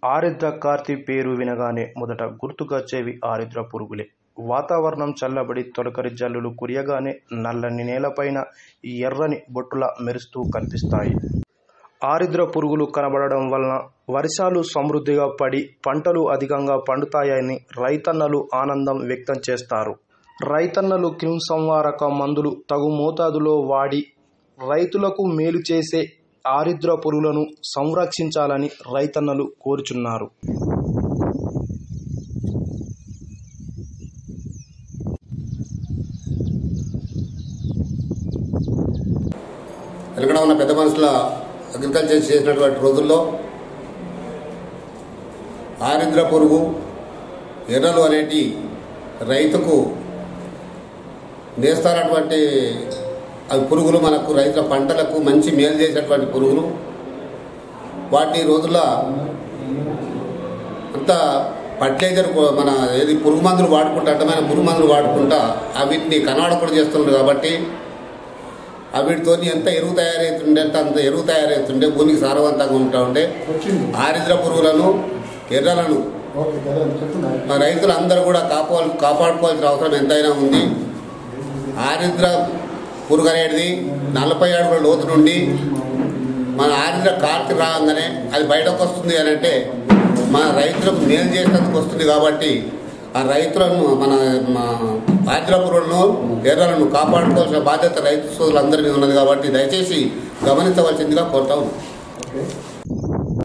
ఆరిద్ర కార్తీ పేరు వినగానే మొదట గుర్తుకొచ్చేవి ఆరిద్ర పురుగులే. వాతావరణం చల్లబడి తొలకరి జల్లులు కురియగానే నల్లని నేలపైన ఎర్రని బొట్టులా మెరుస్తూ కనిపిస్తాయి. ఆరిద్ర పురుగులు కనబడడం వలన వర్షాలు సమృద్ధిగా పడి పంటలు అధికంగా పండుతాయని రైతన్నలు ఆనందం వ్యక్తం చేస్తారు. రైతన్నలు క్రిమిసంహారక మందులు తగు మోతాదులో వాడి రైతులకు మేలు చేసే ఆరిద్ర పురుగులను సంరక్షించాలని రైతన్నలు కోరుచున్నారు. వెనకడ ఉన్న పెద్ద మనుషుల అగ్రికల్చర్ చేసినటువంటి రోజుల్లో ఆరిద్ర పురుగు, ఎర్రలు అనేటి రైతుకు నేస్తారటువంటి అవి పురుగులు మనకు రైతుల పంటలకు మంచి మేలు చేసేటువంటి పురుగులు. వాటి రోజుల్లో అంతా ఫర్టిలైజర్ మన ఏది పురుగు మందులు వాడుకుంటా, అడ్డమైన పురుగు మందులు వాడుకుంటా వీటిని కనాడకుండా చేస్తున్నారు. కాబట్టి వీటితో ఎంత ఎరువు తయారవుతుండే అంత ఎరువు తయారవుతుండే, భూమికి సారవంతంగా ఉంటా ఉండే. ఆరిద్ర పురుగులను, ఎర్రలను రైతులందరూ కూడా కాపాడుకోవాల్సిన అవసరం ఎంతైనా ఉంది. ఆరిద్ర పురుగు అనేది 40 అడుగుల లోతు నుండి మన ఆరిద్ర కార్తీ రాగానే అది బయటకు వస్తుంది అని అంటే మన రైతులకు మేలు చేసేందుకు వస్తుంది. కాబట్టి ఆ రైతులను మన ఆరిద్ర పురుగులను, ఎర్రలను కాపాడుకోవాల్సిన బాధ్యత రైతు సోదరులందరి మీద ఉన్నది. కాబట్టి దయచేసి గమనించవలసిందిగా కోరుతా ఉన్నాం.